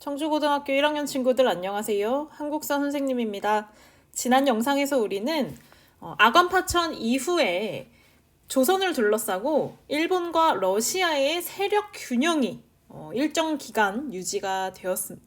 청주고등학교 1학년 친구들 안녕하세요. 한국사 선생님입니다. 지난 영상에서 우리는 아관파천 이후에 조선을 둘러싸고 일본과 러시아의 세력 균형이 일정 기간 유지가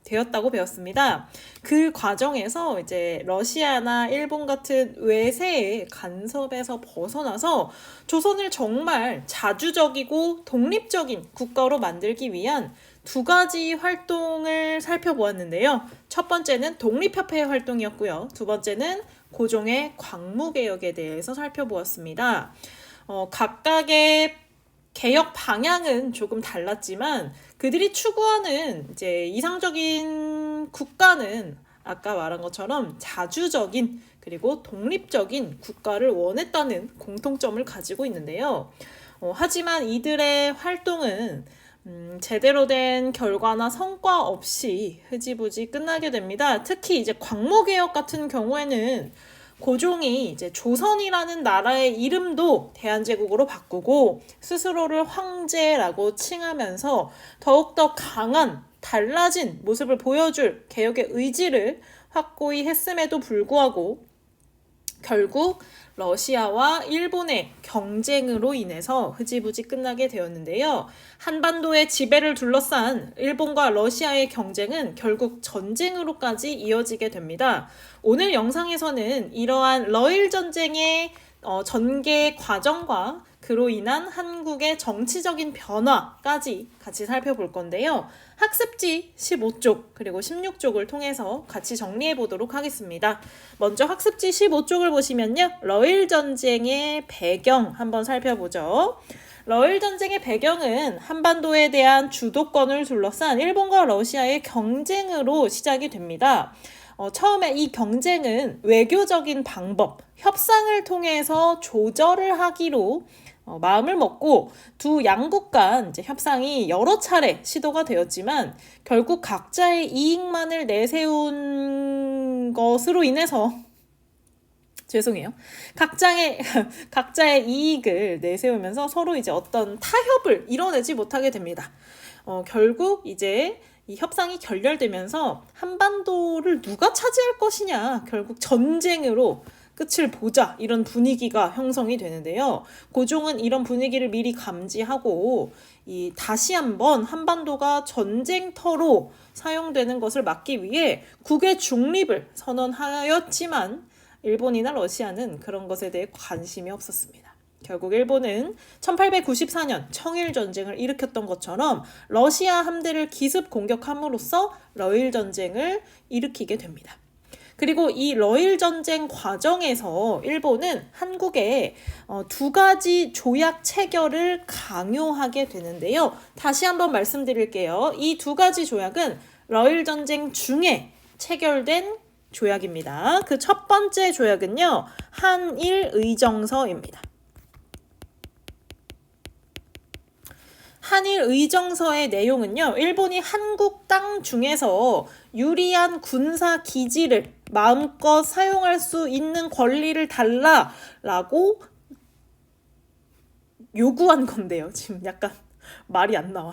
되었다고 배웠습니다. 그 과정에서 이제 러시아나 일본 같은 외세의 간섭에서 벗어나서 조선을 정말 자주적이고 독립적인 국가로 만들기 위한 두 가지 활동을 살펴보았는데요. 첫 번째는 독립협회 활동이었고요. 두 번째는 고종의 광무개혁에 대해서 살펴보았습니다. 각각의 개혁 방향은 조금 달랐지만 그들이 추구하는 이제 이상적인 국가는 아까 말한 것처럼 자주적인 그리고 독립적인 국가를 원했다는 공통점을 가지고 있는데요. 하지만 이들의 활동은 제대로 된 결과나 성과 없이 흐지부지 끝나게 됩니다. 특히 이제 광무개혁 같은 경우에는 고종이 이제 조선이라는 나라의 이름도 대한제국으로 바꾸고 스스로를 황제라고 칭하면서 더욱더 강한 달라진 모습을 보여줄 개혁의 의지를 확고히 했음에도 불구하고 결국 러시아와 일본의 경쟁으로 인해서 흐지부지 끝나게 되었는데요. 한반도의 지배를 둘러싼 일본과 러시아의 경쟁은 결국 전쟁으로까지 이어지게 됩니다. 오늘 영상에서는 이러한 러일 전쟁의 전개 과정과 그로 인한 한국의 정치적인 변화까지 같이 살펴볼 건데요. 학습지 15쪽 그리고 16쪽을 통해서 같이 정리해 보도록 하겠습니다. 먼저 학습지 15쪽을 보시면요. 러일 전쟁의 배경 한번 살펴보죠. 러일 전쟁의 배경은 한반도에 대한 주도권을 둘러싼 일본과 러시아의 경쟁으로 시작이 됩니다. 처음에 이 경쟁은 외교적인 방법, 협상을 통해서 조절을 하기로 마음을 먹고 두 양국 간 이제 협상이 여러 차례 시도가 되었지만 결국 각자의 이익만을 내세운 것으로 인해서 각자의 이익을 내세우면서 서로 이제 어떤 타협을 이뤄내지 못하게 됩니다. 결국 이제 이 협상이 결렬되면서 한반도를 누가 차지할 것이냐, 결국 전쟁으로 끝을 보자 이런 분위기가 형성이 되는데요. 고종은 이런 분위기를 미리 감지하고 다시 한번 한반도가 전쟁터로 사용되는 것을 막기 위해 국의 중립을 선언하였지만 일본이나 러시아는 그런 것에 대해 관심이 없었습니다. 결국 일본은 1894년 청일전쟁을 일으켰던 것처럼 러시아 함대를 기습 공격함으로써 러일전쟁을 일으키게 됩니다. 그리고 이 러일 전쟁 과정에서 일본은 한국에 두 가지 조약 체결을 강요하게 되는데요. 다시 한번 말씀드릴게요. 이 두 가지 조약은 러일 전쟁 중에 체결된 조약입니다. 그 첫 번째 조약은요. 한일의정서입니다. 한일의정서의 내용은요. 일본이 한국 땅 중에서 유리한 군사 기지를 마음껏 사용할 수 있는 권리를 달라라고 요구한 건데요. 지금 약간 말이 안 나와.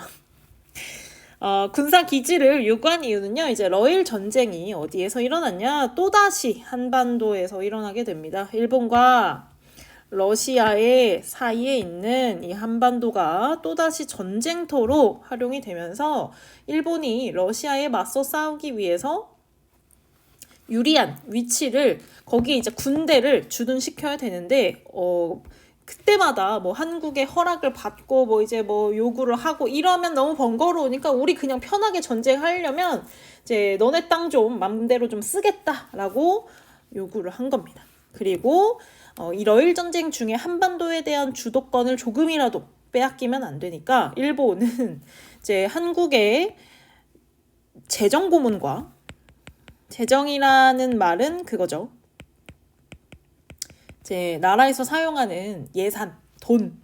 군사 기지를 요구한 이유는요. 이제 러일 전쟁이 어디에서 일어났냐? 또다시 한반도에서 일어나게 됩니다. 일본과 러시아의 사이에 있는 이 한반도가 또다시 전쟁터로 활용이 되면서 일본이 러시아에 맞서 싸우기 위해서 유리한 위치를 거기에 이제 군대를 주둔시켜야 되는데 그때마다 뭐 한국의 허락을 받고 뭐 이제 뭐 요구를 하고 이러면 너무 번거로우니까 우리 그냥 편하게 전쟁하려면 이제 너네 땅 좀 맘대로 좀 쓰겠다라고 요구를 한 겁니다. 그리고 이 러일 전쟁 중에 한반도에 대한 주도권을 조금이라도 빼앗기면 안 되니까 일본은 이제 한국의 재정 고문과 재정이라는 말은 그거죠. 이제 나라에서 사용하는 예산,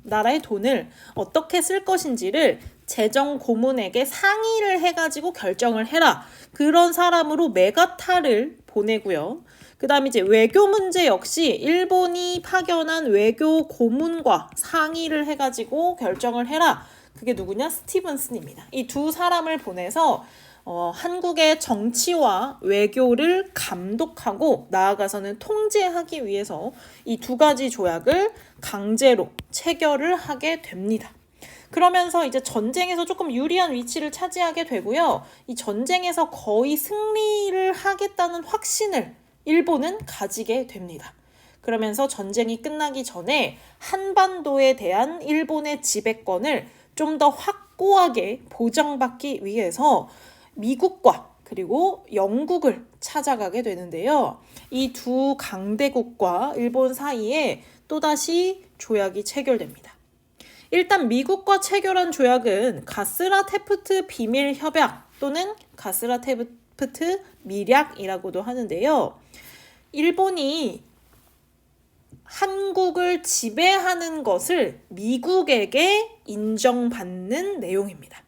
나라의 돈을 어떻게 쓸 것인지를 재정 고문에게 상의를 해가지고 결정을 해라. 그런 사람으로 메가타를 보내고요. 그 다음에 이제 외교 문제 역시 일본이 파견한 외교 고문과 상의를 해가지고 결정을 해라. 그게 누구냐? 스티븐슨입니다. 이 두 사람을 보내서 한국의 정치와 외교를 감독하고 나아가서는 통제하기 위해서 이 두 가지 조약을 강제로 체결을 하게 됩니다. 그러면서 이제 전쟁에서 조금 유리한 위치를 차지하게 되고요. 이 전쟁에서 거의 승리를 하겠다는 확신을 일본은 가지게 됩니다. 그러면서 전쟁이 끝나기 전에 한반도에 대한 일본의 지배권을 좀 더 확고하게 보장받기 위해서 미국과 그리고 영국을 찾아가게 되는데요. 이 두 강대국과 일본 사이에 또다시 조약이 체결됩니다. 일단 미국과 체결한 조약은 가스라테프트 비밀 협약 또는 가스라테프트 밀약이라고도 하는데요. 일본이 한국을 지배하는 것을 미국에게 인정받는 내용입니다.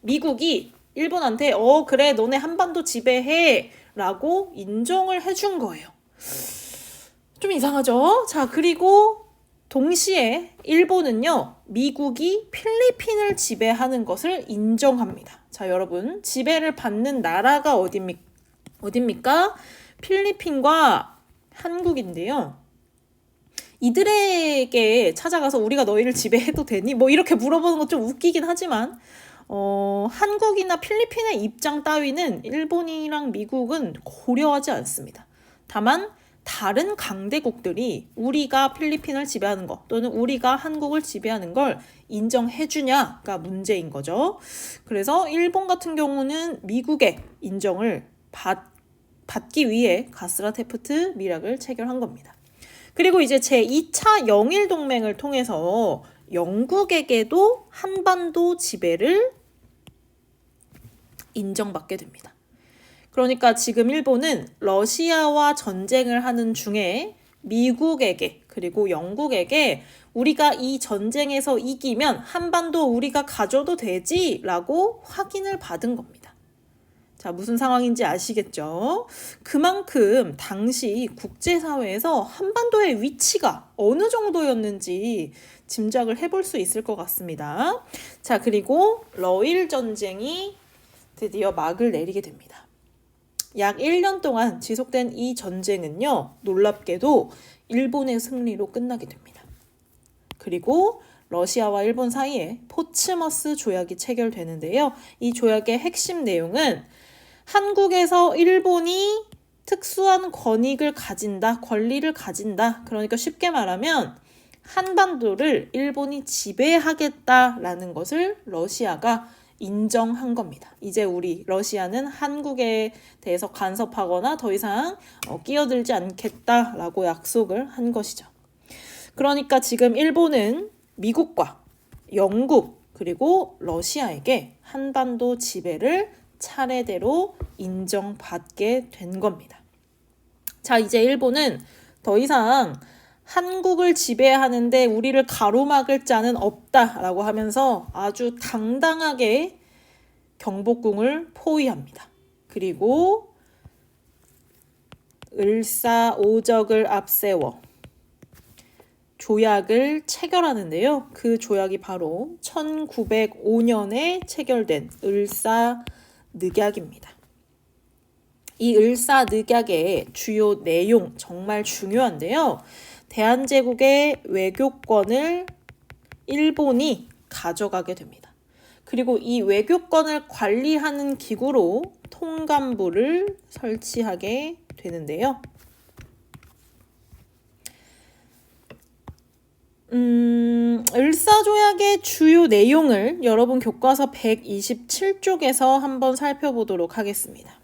미국이 일본한테 그래 너네 한반도 지배해 라고 인정을 해준 거예요. 좀 이상하죠? 자, 그리고 동시에 일본은요, 미국이 필리핀을 지배하는 것을 인정합니다. 자, 여러분, 지배를 받는 나라가 어딥니까? 필리핀과 한국인데요. 이들에게 찾아가서 우리가 너희를 지배해도 되니? 뭐 이렇게 물어보는 것 좀 웃기긴 하지만 한국이나 필리핀의 입장 따위는 일본이랑 미국은 고려하지 않습니다. 다만 다른 강대국들이 우리가 필리핀을 지배하는 것 또는 우리가 한국을 지배하는 걸 인정해주냐가 문제인 거죠. 그래서 일본 같은 경우는 미국의 인정을 받기 위해 가스라테프트 밀약을 체결한 겁니다. 그리고 이제 제2차 영일동맹을 통해서 영국에게도 한반도 지배를 인정받게 됩니다. 그러니까 지금 일본은 러시아와 전쟁을 하는 중에 미국에게 그리고 영국에게 우리가 이 전쟁에서 이기면 한반도 우리가 가져도 되지? 라고 확인을 받은 겁니다. 자, 무슨 상황인지 아시겠죠? 그만큼 당시 국제사회에서 한반도의 위치가 어느 정도였는지 짐작을 해볼 수 있을 것 같습니다. 자, 그리고 러일 전쟁이 드디어 막을 내리게 됩니다. 약 1년 동안 지속된 이 전쟁은요, 놀랍게도 일본의 승리로 끝나게 됩니다. 그리고 러시아와 일본 사이에 포츠머스 조약이 체결되는데요. 이 조약의 핵심 내용은 한국에서 일본이 특수한 권리를 가진다. 그러니까 쉽게 말하면 한반도를 일본이 지배하겠다라는 것을 러시아가 인정한 겁니다. 이제 러시아는 한국에 대해서 간섭하거나 더 이상 끼어들지 않겠다라고 약속을 한 것이죠. 그러니까 지금 일본은 미국과 영국 그리고 러시아에게 한반도 지배를 차례대로 인정받게 된 겁니다. 자, 이제 일본은 더 이상 한국을 지배하는데 우리를 가로막을 자는 없다라고 하면서 아주 당당하게 경복궁을 포위합니다. 그리고 을사오적을 앞세워 조약을 체결하는데요. 그 조약이 바로 1905년에 체결된 을사늑약입니다. 이 을사늑약의 주요 내용 정말 중요한데요. 대한제국의 외교권을 일본이 가져가게 됩니다. 그리고 이 외교권을 관리하는 기구로 통감부를 설치하게 되는데요. 을사조약의 주요 내용을 여러분 교과서 127쪽에서 한번 살펴보도록 하겠습니다.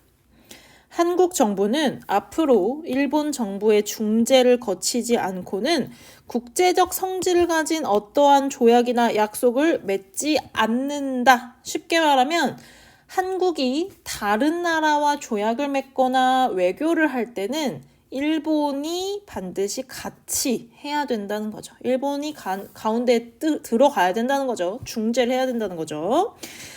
한국 정부는 앞으로 일본 정부의 중재를 거치지 않고는 국제적 성질을 가진 어떠한 조약이나 약속을 맺지 않는다. 쉽게 말하면 한국이 다른 나라와 조약을 맺거나 외교를 할 때는 일본이 반드시 같이 해야 된다는 거죠. 일본이 가운데 들어가야 된다는 거죠. 중재를 해야 된다는 거죠.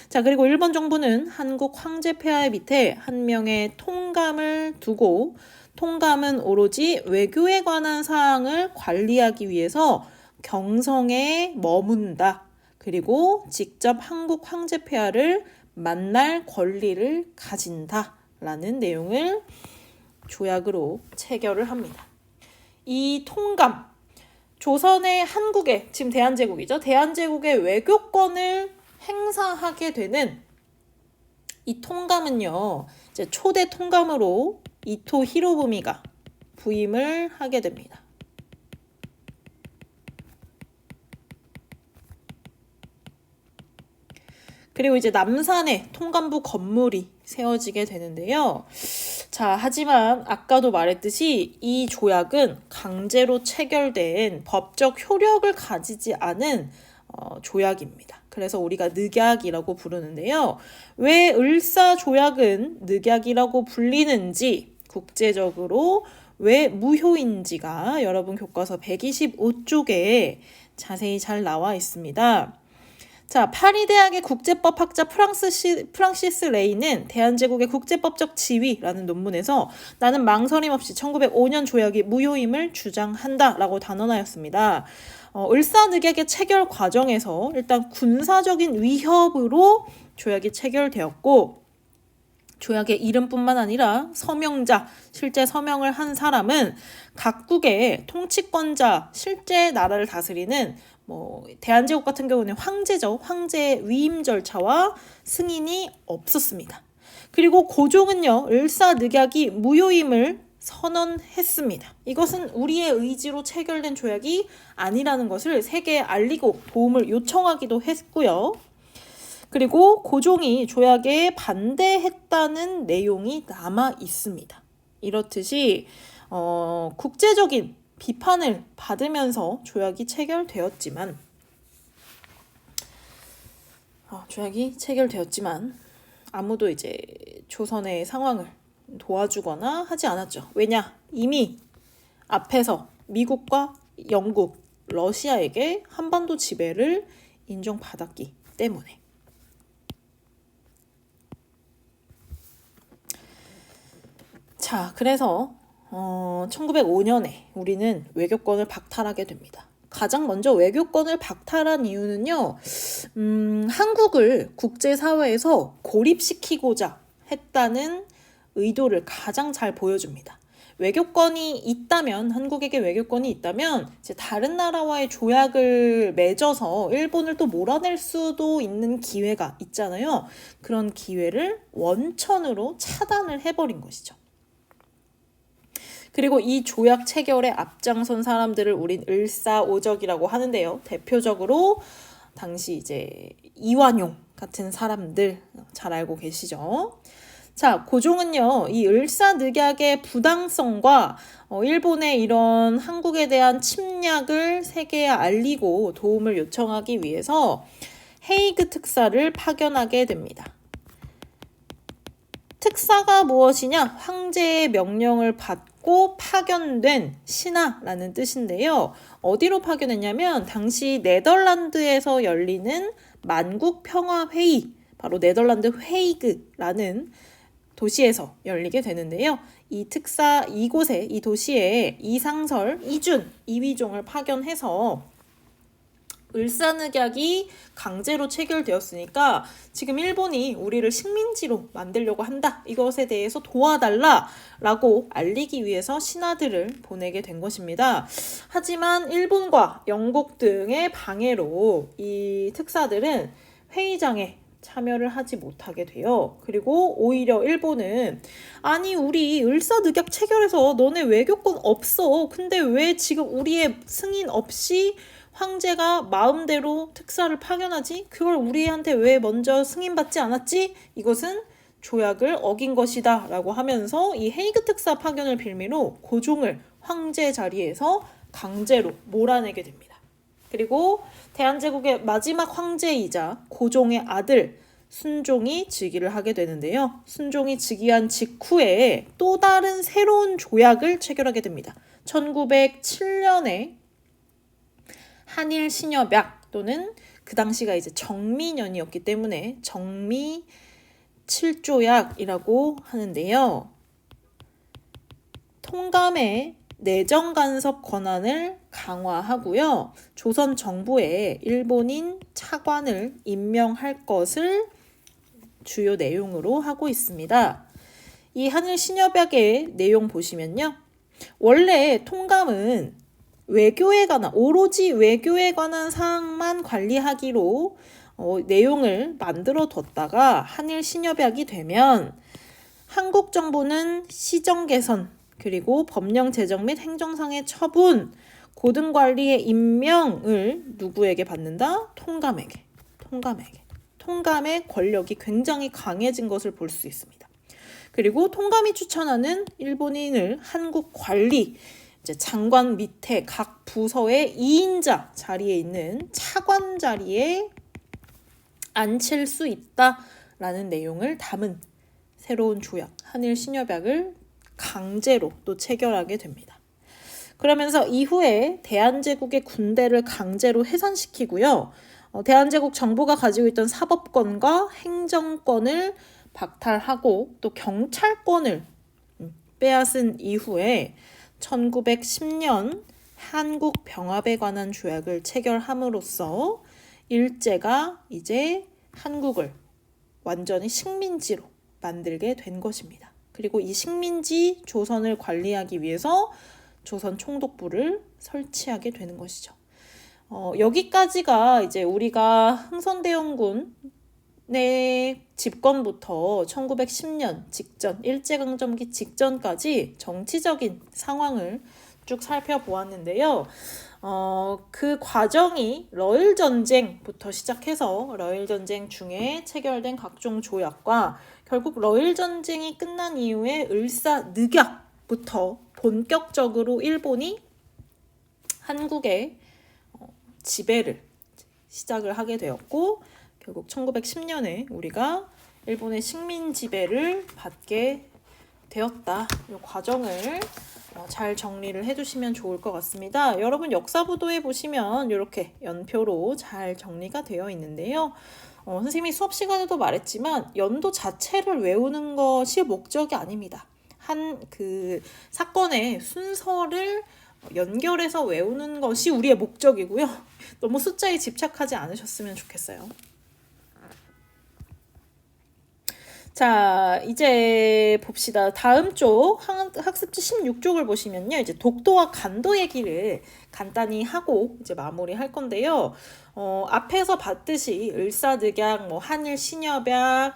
자, 그리고 일본 정부는 한국 황제 폐하의 밑에 한 명의 통감을 두고 통감은 오로지 외교에 관한 사항을 관리하기 위해서 경성에 머문다. 그리고 직접 한국 황제 폐하를 만날 권리를 가진다라는 내용을 조약으로 체결을 합니다. 이 통감, 조선의 한국의, 지금 대한제국이죠. 대한제국의 외교권을 행사하게 되는 이 통감은요, 이제 초대 통감으로 이토 히로부미가 부임을 하게 됩니다. 그리고 이제 남산에 통감부 건물이 세워지게 되는데요. 자, 하지만 아까도 말했듯이 이 조약은 강제로 체결된 법적 효력을 가지지 않은 조약입니다. 그래서 우리가 늑약이라고 부르는데요. 왜 을사조약은 늑약이라고 불리는지, 국제적으로 왜 무효인지가 여러분 교과서 125쪽에 자세히 잘 나와 있습니다. 자, 파리 대학의 국제법 학자 프랑시스 레이는 대한제국의 국제법적 지위라는 논문에서 나는 망설임 없이 1905년 조약이 무효임을 주장한다라고 단언하였습니다. 을사늑약의 체결 과정에서 일단 군사적인 위협으로 조약이 체결되었고, 조약의 이름뿐만 아니라 서명자, 실제 서명을 한 사람은 각국의 통치권자, 실제 나라를 다스리는 대한제국 같은 경우는 황제죠. 황제 위임 절차와 승인이 없었습니다. 그리고 고종은요, 을사늑약이 무효임을 선언했습니다. 이것은 우리의 의지로 체결된 조약이 아니라는 것을 세계에 알리고 도움을 요청하기도 했고요. 그리고 고종이 조약에 반대했다는 내용이 남아 있습니다. 이렇듯이 국제적인 비판을 받으면서 조약이 체결되었지만 아무도 이제 조선의 상황을 도와주거나 하지 않았죠. 왜냐? 이미 앞에서 미국과 영국, 러시아에게 한반도 지배를 인정받았기 때문에. 자, 그래서 1905년에 우리는 외교권을 박탈하게 됩니다. 가장 먼저 외교권을 박탈한 이유는요, 한국을 국제사회에서 고립시키고자 했다는 의도를 가장 잘 보여줍니다. 외교권이 있다면, 한국에게 외교권이 있다면 이제 다른 나라와의 조약을 맺어서 일본을 또 몰아낼 수도 있는 기회가 있잖아요. 그런 기회를 원천으로 차단을 해버린 것이죠. 그리고 이 조약 체결에 앞장선 사람들을 우린 을사오적이라고 하는데요. 대표적으로 당시 이제 이완용 같은 사람들 잘 알고 계시죠? 자, 고종은요, 이 을사늑약의 부당성과 일본의 이런 한국에 대한 침략을 세계에 알리고 도움을 요청하기 위해서 헤이그 특사를 파견하게 됩니다. 특사가 무엇이냐? 황제의 명령을 받고 파견된 신하라는 뜻인데요. 어디로 파견했냐면 당시 네덜란드에서 열리는 만국평화회의, 바로 네덜란드 헤이그라는 도시에서 열리게 되는데요. 이 특사 이곳에, 이 도시에 이상설, 이준, 이휘종을 파견해서 을사늑약이 강제로 체결되었으니까 지금 일본이 우리를 식민지로 만들려고 한다. 이것에 대해서 도와달라라고 알리기 위해서 신하들을 보내게 된 것입니다. 하지만 일본과 영국 등의 방해로 이 특사들은 회의장에 참여를 하지 못하게 돼요. 그리고 오히려 일본은 아니 우리 을사늑약 체결해서 너네 외교권 없어. 근데 왜 지금 우리의 승인 없이 황제가 마음대로 특사를 파견하지? 그걸 우리한테 왜 먼저 승인받지 않았지? 이것은 조약을 어긴 것이다 라고 하면서 이 헤이그 특사 파견을 빌미로 고종을 황제 자리에서 강제로 몰아내게 됩니다. 그리고 대한제국의 마지막 황제이자 고종의 아들 순종이 즉위를 하게 되는데요. 순종이 즉위한 직후에 또 다른 새로운 조약을 체결하게 됩니다. 1907년에 한일 신협약 또는 그 당시가 이제 정미년이었기 때문에 정미 7조약이라고 하는데요. 통감의 내정 간섭 권한을 강화하고요. 조선 정부에 일본인 차관을 임명할 것을 주요 내용으로 하고 있습니다. 이 하늘 신협약의 내용 보시면요. 원래 통감은 외교에 관한, 오로지 외교에 관한 사항만 관리하기로 내용을 만들어 뒀다가 한일 신협약이 되면 한국 정부는 시정 개선, 그리고 법령 제정 및 행정상의 처분, 고등관리의 임명을 누구에게 받는다? 통감에게. 통감의 권력이 굉장히 강해진 것을 볼 수 있습니다. 그리고 통감이 추천하는 일본인을 한국 관리, 이제 장관 밑에 각 부서의 2인자 자리에 있는 차관 자리에 앉힐 수 있다라는 내용을 담은 새로운 조약, 한일 신협약을 강제로 또 체결하게 됩니다. 그러면서 이후에 대한제국의 군대를 강제로 해산시키고요. 대한제국 정부가 가지고 있던 사법권과 행정권을 박탈하고 또 경찰권을 빼앗은 이후에 1910년 한국 병합에 관한 조약을 체결함으로써 일제가 이제 한국을 완전히 식민지로 만들게 된 것입니다. 그리고 이 식민지 조선을 관리하기 위해서 조선 총독부를 설치하게 되는 것이죠. 여기까지가 이제 우리가 흥선대원군의 집권부터 1910년 직전, 일제강점기 직전까지 정치적인 상황을 쭉 살펴보았는데요. 그 과정이 러일전쟁부터 시작해서 러일전쟁 중에 체결된 각종 조약과 결국 러일전쟁이 끝난 이후에 을사늑약부터 본격적으로 일본이 한국의 지배를 시작을 하게 되었고 결국 1910년에 우리가 일본의 식민 지배를 받게 되었다. 이 과정을 잘 정리를 해주시면 좋을 것 같습니다. 여러분 역사부도에 보시면 이렇게 연표로 잘 정리가 되어 있는데요. 선생님이 수업 시간에도 말했지만 연도 자체를 외우는 것이 목적이 아닙니다. 그 사건의 순서를 연결해서 외우는 것이 우리의 목적이고요. 너무 숫자에 집착하지 않으셨으면 좋겠어요. 자, 이제 봅시다. 다음 쪽 학습지 16쪽을 보시면요. 이제 독도와 간도 얘기를 간단히 하고 이제 마무리할 건데요. 앞에서 봤듯이 을사늑약, 한일 신협약,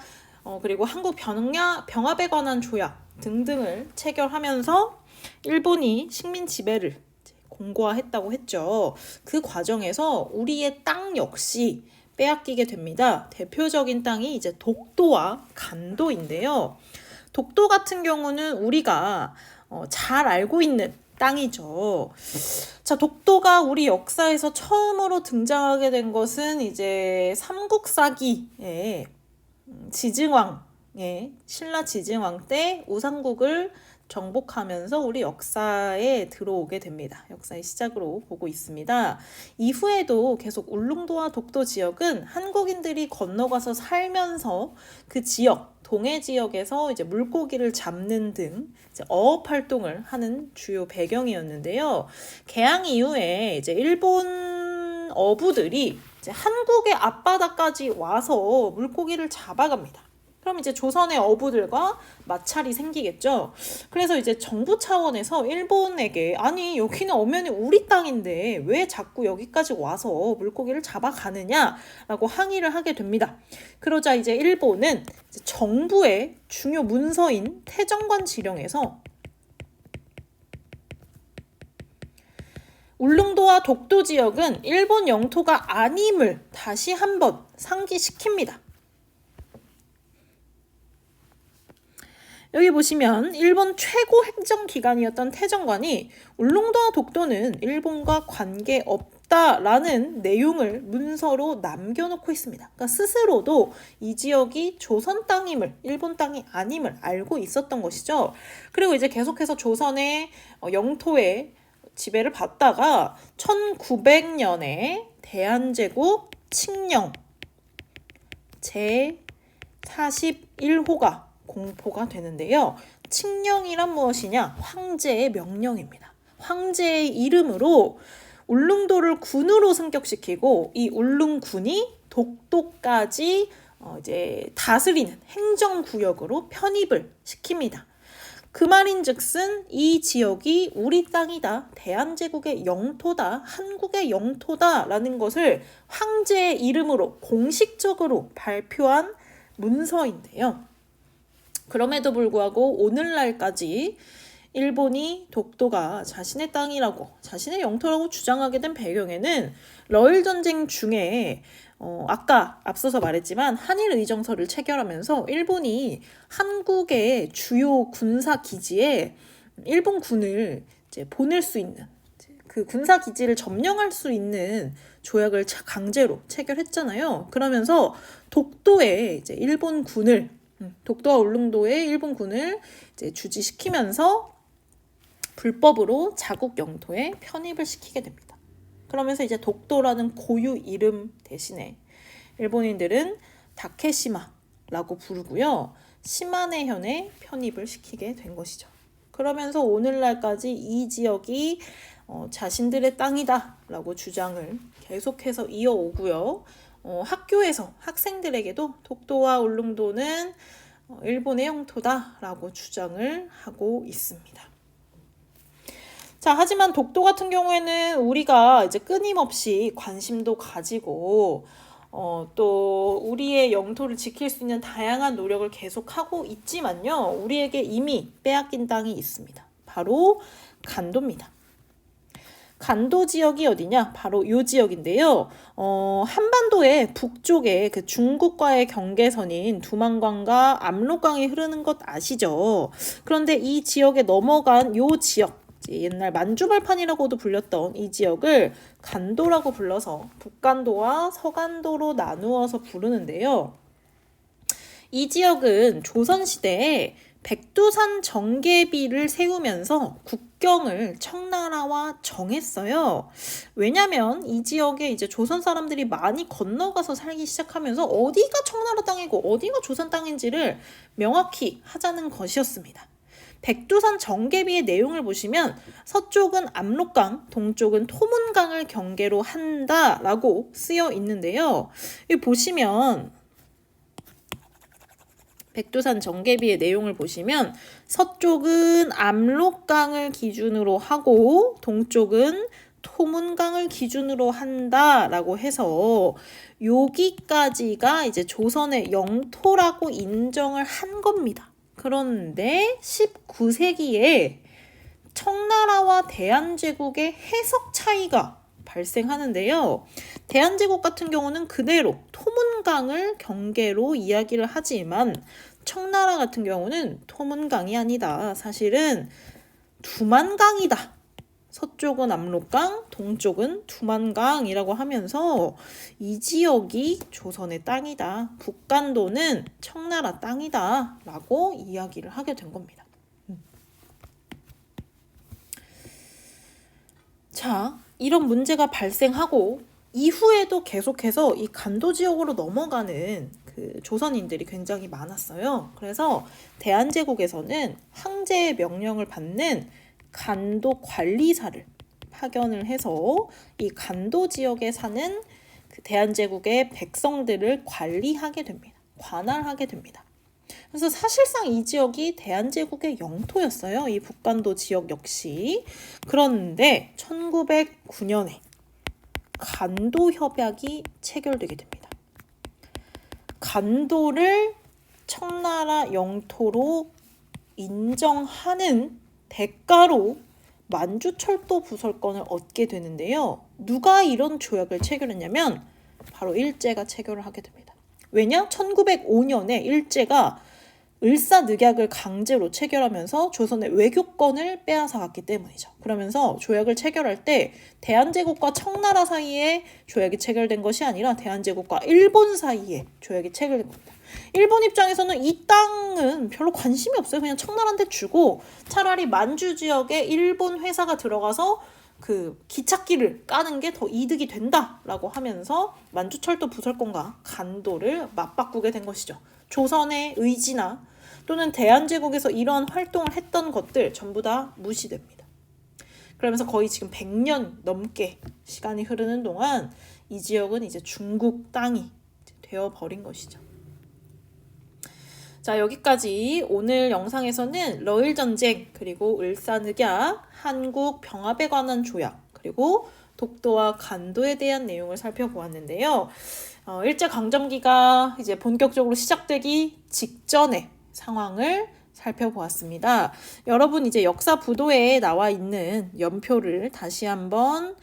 그리고 한국 병합에 관한 조약 등등을 체결하면서 일본이 식민 지배를 공고화했다고 했죠. 그 과정에서 우리의 땅 역시 빼앗기게 됩니다. 대표적인 땅이 이제 독도와 간도인데요. 독도 같은 경우는 우리가 잘 알고 있는 땅이죠. 자, 독도가 우리 역사에서 처음으로 등장하게 된 것은 이제 삼국사기의 지증왕의 신라 지증왕 때 우상국을 정복하면서 우리 역사에 들어오게 됩니다. 역사의 시작으로 보고 있습니다. 이후에도 계속 울릉도와 독도 지역은 한국인들이 건너가서 살면서 그 지역, 동해 지역에서 이제 물고기를 잡는 등 이제 어업 활동을 하는 주요 배경이었는데요. 개항 이후에 이제 일본 어부들이 이제 한국의 앞바다까지 와서 물고기를 잡아갑니다. 그럼 이제 조선의 어부들과 마찰이 생기겠죠. 그래서 이제 정부 차원에서 일본에게 아니 여기는 엄연히 우리 땅인데 왜 자꾸 여기까지 와서 물고기를 잡아가느냐라고 항의를 하게 됩니다. 그러자 이제 일본은 이제 정부의 중요 문서인 태정관 지령에서 울릉도와 독도 지역은 일본 영토가 아님을 다시 한번 상기시킵니다. 여기 보시면 일본 최고 행정기관이었던 태정관이 울릉도와 독도는 일본과 관계없다라는 내용을 문서로 남겨놓고 있습니다. 그러니까 스스로도 이 지역이 조선 땅임을, 일본 땅이 아님을 알고 있었던 것이죠. 그리고 이제 계속해서 조선의 영토에 지배를 받다가 1900년에 대한제국 칙령 제41호가 공포가 되는데요. 칙령이란 무엇이냐? 황제의 명령입니다. 황제의 이름으로 울릉도를 군으로 승격시키고 이 울릉군이 독도까지 이제 다스리는 행정구역으로 편입을 시킵니다. 그 말인즉슨 이 지역이 우리 땅이다, 대한제국의 영토다, 한국의 영토다라는 것을 황제의 이름으로 공식적으로 발표한 문서인데요. 그럼에도 불구하고 오늘날까지 일본이 독도가 자신의 땅이라고, 자신의 영토라고 주장하게 된 배경에는 러일 전쟁 중에 아까 앞서서 말했지만 한일 의정서를 체결하면서 일본이 한국의 주요 군사 기지에 일본 군을 이제 보낼 수 있는, 그 군사 기지를 점령할 수 있는 조약을 강제로 체결했잖아요. 그러면서 독도에 이제 일본 군을, 독도와 울릉도에 일본 군을 이제 주지시키면서 불법으로 자국 영토에 편입을 시키게 됩니다. 그러면서 이제 독도라는 고유 이름 대신에 일본인들은 다케시마라고 부르고요. 시마네현에 편입을 시키게 된 것이죠. 그러면서 오늘날까지 이 지역이 자신들의 땅이다라고 주장을 계속해서 이어오고요. 학교에서 학생들에게도 독도와 울릉도는 일본의 영토다라고 주장을 하고 있습니다. 자, 하지만 독도 같은 경우에는 우리가 이제 끊임없이 관심도 가지고 또 우리의 영토를 지킬 수 있는 다양한 노력을 계속하고 있지만요. 우리에게 이미 빼앗긴 땅이 있습니다. 바로 간도입니다. 간도 지역이 어디냐? 바로 이 지역인데요. 한반도의 북쪽에 그 중국과의 경계선인 두만강과 압록강이 흐르는 것 아시죠? 그런데 이 지역에 넘어간 이 지역, 옛날 만주벌판이라고도 불렸던 이 지역을 간도라고 불러서 북간도와 서간도로 나누어서 부르는데요. 이 지역은 조선시대에 백두산 정계비를 세우면서 국경을 청나라와 정했어요. 왜냐면 이 지역에 이제 조선 사람들이 많이 건너가서 살기 시작하면서 어디가 청나라 땅이고 어디가 조선 땅인지를 명확히 하자는 것이었습니다. 백두산 정계비의 내용을 보시면 서쪽은 압록강, 동쪽은 토문강을 경계로 한다라고 쓰여 있는데요. 여기 보시면 백두산 정계비의 내용을 보시면 서쪽은 압록강을 기준으로 하고 동쪽은 토문강을 기준으로 한다라고 해서 여기까지가 이제 조선의 영토라고 인정을 한 겁니다. 그런데 19세기에 청나라와 대한제국의 해석 차이가 발생하는데요. 대한제국 같은 경우는 그대로 토문강을 경계로 이야기를 하지만 청나라 같은 경우는 토문강이 아니다. 사실은 두만강이다. 서쪽은 압록강, 동쪽은 두만강이라고 하면서 이 지역이 조선의 땅이다. 북간도는 청나라 땅이다. 라고 이야기를 하게 된 겁니다. 자, 이런 문제가 발생하고 이후에도 계속해서 이 간도 지역으로 넘어가는 그 조선인들이 굉장히 많았어요. 그래서 대한제국에서는 황제의 명령을 받는 간도 관리사를 파견을 해서 이 간도 지역에 사는 그 대한제국의 백성들을 관리하게 됩니다. 관할하게 됩니다. 그래서 사실상 이 지역이 대한제국의 영토였어요. 이 북간도 지역 역시. 그런데 1909년에 간도 협약이 체결되게 됩니다. 간도를 청나라 영토로 인정하는 대가로 만주철도 부설권을 얻게 되는데요. 누가 이런 조약을 체결했냐면 바로 일제가 체결을 하게 됩니다. 왜냐? 1905년에 일제가 을사늑약을 강제로 체결하면서 조선의 외교권을 빼앗아갔기 때문이죠. 그러면서 조약을 체결할 때 대한제국과 청나라 사이에 조약이 체결된 것이 아니라 대한제국과 일본 사이에 조약이 체결된 겁니다. 일본 입장에서는 이 땅은 별로 관심이 없어요. 그냥 청나라한테 주고 차라리 만주 지역에 일본 회사가 들어가서 그 기찻길을 까는 게 더 이득이 된다라고 하면서 만주철도 부설권과 간도를 맞바꾸게 된 것이죠. 조선의 의지나 또는 대한제국에서 이런 활동을 했던 것들 전부 다 무시됩니다. 그러면서 거의 지금 100년 넘게 시간이 흐르는 동안 이 지역은 이제 중국 땅이 되어버린 것이죠. 자, 여기까지 오늘 영상에서는 러일 전쟁, 그리고 을사늑약, 한국 병합에 관한 조약, 그리고 독도와 간도에 대한 내용을 살펴보았는데요. 일제강점기가 이제 본격적으로 시작되기 직전의 상황을 살펴보았습니다. 여러분 이제 역사 부도에 나와 있는 연표를 다시 한번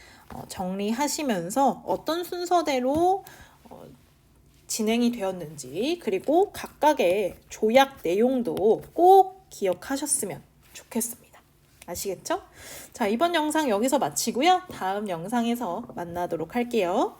정리하시면서 어떤 순서대로 진행이 되었는지, 그리고 각각의 조약 내용도 꼭 기억하셨으면 좋겠습니다. 아시겠죠? 자, 이번 영상 여기서 마치고요. 다음 영상에서 만나도록 할게요.